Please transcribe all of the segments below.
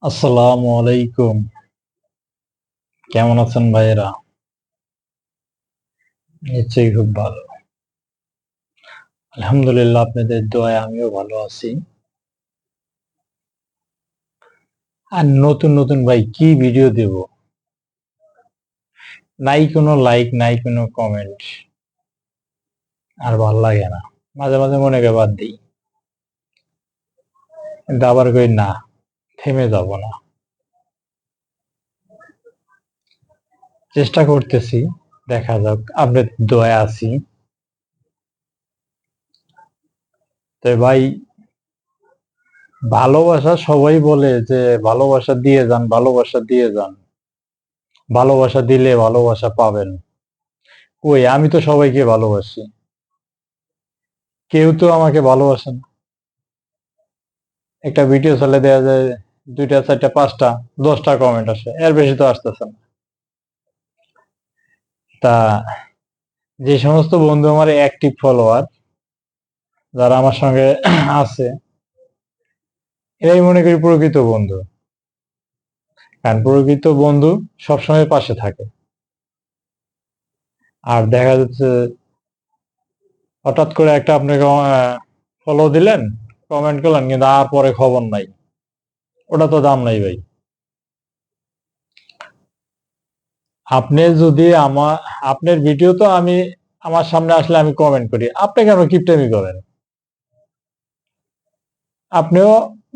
আসসালামু আলাইকুম। কেমন আছেন ভাইয়েরা? নিশ্চয়ই খুব ভালো। আলহামদুলিল্লাহ, আপনাদের দোয়ায় আমিও ভালো আছি। আর নতুন নতুন ভাই কি ভিডিও দেব? নাই কোনো লাইক, নাই কোনো কমেন্ট, আর ভাল লাগে না। মাঝে মাঝে মনে করে বাদ দিই, কিন্তু আবার কই না, থেমে যাব না। চেষ্টা করতেছি, দেখা যাক। আপনাদের দোয়ায় আছি। তো ভাই, ভালোবাসা সবাই বলে যে ভালোবাসা দিয়ে যান, ভালোবাসা দিয়ে যান, ভালোবাসা দিলে ভালোবাসা পাবেন। কই, আমি তো সবাইকে ভালোবাসি, কেউ তো আমাকে ভালোবাসে না। একটা ভিডিও চালে দেওয়া যায় 2টা 4টা 5টা 10টা কমেন্ট আসে, এর বেশি তো আসতেছে না। তা যে সমস্ত বন্ধু আমার অ্যাক্টিভ ফলোয়ার, যারা আমার সঙ্গে আছে, এরাই মনে করি প্রকৃত বন্ধু। কারণ প্রকৃত বন্ধু সবসময় পাশে থাকে। আর দেখা যাচ্ছে হঠাৎ করে একটা আপনাকে ফলো দিলেন, কমেন্ট করলেন, কিন্তু আর পরে খবর নাই, ওটা তো দাম নাই ভাই। আপনি যদি আপনার ভিডিও তো আমি, আমার সামনে আসলে আমি কমেন্ট করি, আপনি কেন কিপটামি করেন? আপনিও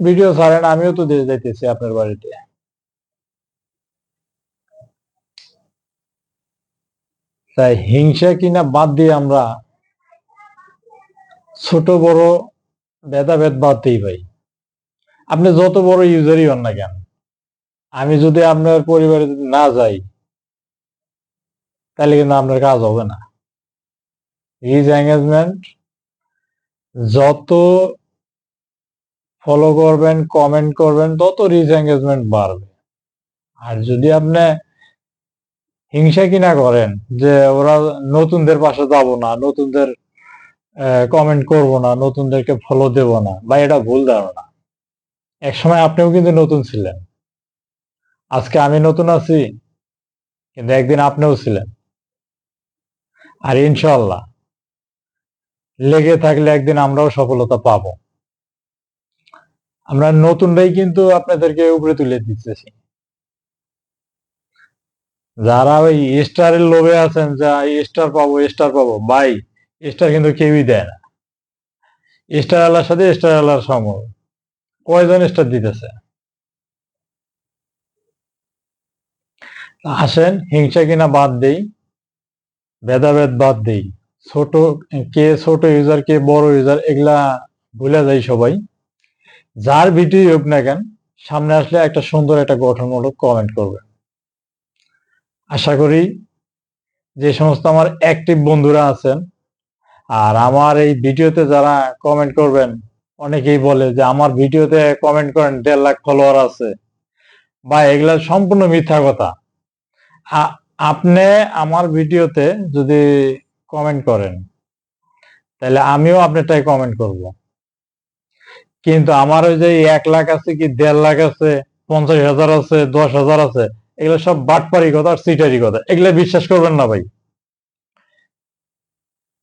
ভিডিও ছাড়েন, আমিও তো দিয়ে যাইতেছি আপনার বাড়িতে। তাই হিংসা কিনা বাদ দিয়ে আমরা ছোট বড় ভেদাভেদ বাদ দিই ভাই। আপনি যত বড় ইউজারই হন না কেন, আমি যদি আপনার পরিবারে যদি না যাই, তাহলে কিন্তু আপনার কাজ হবে না। রিচ এঙ্গেজমেন্ট, যত ফলো করবেন, কমেন্ট করবেন, তত রিচ এঙ্গেজমেন্ট বাড়বে। আর যদি আপনি হিংসা কিনা করেন যে ওরা নতুনদের পাশে যাব না, নতুনদের কমেন্ট করব না, নতুনদেরকে ফলো দেব না, বা এটা ভুল ধারণা। একসময় আপনিও কিন্তু নতুন ছিলেন, আজকে আমি নতুন আছি, কিন্তু একদিন আপনিও ছিলেন। আর ইনশাল্লাহ লেগে থাকলে একদিন আমরাও সফলতা পাবো। আমরা নতুনরাই কিন্তু আপনাদেরকে উপরে তুলে দিতেছি। যারা ওই স্টারের লোভে আছেন, যা স্টার পাবো স্টার পাবো, ভাই স্টার কিন্তু কেউই দেয় না। স্টার আলার সাথে স্টার আলার সম, কয়জন স্টার দিতেছে? আসেন হিংসা কিনা বাদ দেই, ভেদাভেদ বাদ দেই। ছোট, কে ছোট ইউজার কে বড় ইউজার এগুলা ভুলে যাই সবাই। যার ভিডিও হোক না কেন, সামনে আসলে একটা সুন্দর একটা গঠনমূলক কমেন্ট করবে। আশা করি যে সমস্ত আমার অ্যাক্টিভ বন্ধুরা আছেন, আর আমার এই ভিডিওতে যারা কমেন্ট করবেন, অনেকেই বলে যে আমার ভিডিওতে কমেন্ট করেন 1.5 লাখ ফলোয়ার আছে, বা এগুলা সম্পূর্ণ মিথ্যা কথা। আপনি আমার ভিডিওতে যদি কমেন্ট করেন, তাহলে আমিও আপনারটাই কমেন্ট করব। কিন্তু আমার ওই যে 1 লাখ আছে কি 1.5 লাখ আছে, 50,000 আছে, 10,000 আছে, এগুলো সব বাটপারি কথা আর চিটারি কথা, এগুলো বিশ্বাস করবেন না ভাই।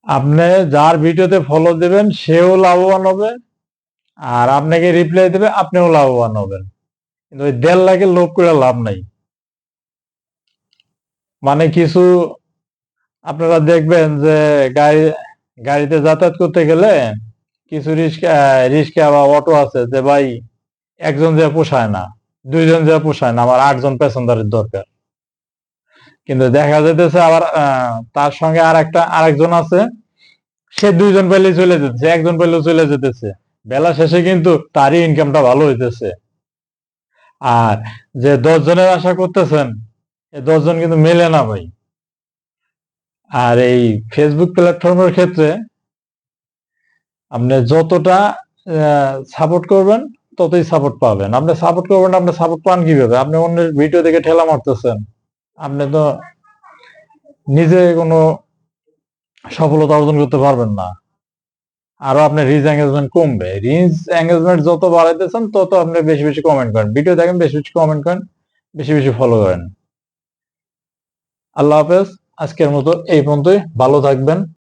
আপনি যার ভিডিওতে ফলো দেবেন সেও লাভবান হবে, আর আপনাকে রিপ্লাই দেবে আপনিও লাভবান হবেন। কিন্তু ওই 1.5 লাখের লোভ করে লাভ নাই। মানে কিছু আপনারা দেখবেন যে গাড়িতে যাতায়াত করতে গেলে কিছু রিক্সা বা অটো আছে যে ভাই একজন যে পোষায় না, 2জন যে পোষায় না, আমার 8জন প্যাসেঞ্জারের দরকার। কিন্তু দেখা যাইতেছে আবার তার সঙ্গে আরেকজন আছে, সে 2জন পেলেই চলে যেতেছে, একজন পেলেও চলে যেতেছে। বেলা শেষে কিন্তু তারই ইনকামটা ভালো হইতেছে। আর যে 10 জনের আশা করতেছেন, এই 10জন কিন্তু মেলে না ভাই। আর এই ফেসবুক প্ল্যাটফর্মের ক্ষেত্রে আপনি যতটা সাপোর্ট করবেন, ততই সাপোর্ট পাবেন। আপনি সাপোর্ট করবেন, আপনি সাপোর্ট পান কিভাবে? আপনি অন্যের ভিডিও দেখে ঠেলা মারতেছেন, আপনি তো নিজে কোনো সফলতা অর্জন করতে পারবেন না। আরো আপনার রিচ এঙ্গেজমেন্ট কমবে। রিচ এঙ্গেজমেন্ট যত বাড়াইতেছেন তত আপনি বেশি বেশি কমেন্ট করেন, ভিডিও দেখেন, বেশি বেশি কমেন্ট করেন, বেশি বেশি ফলো করেন। আল্লাহ হাফেজ। আজকের মতো এই পর্যন্তই। ভালো থাকবেন।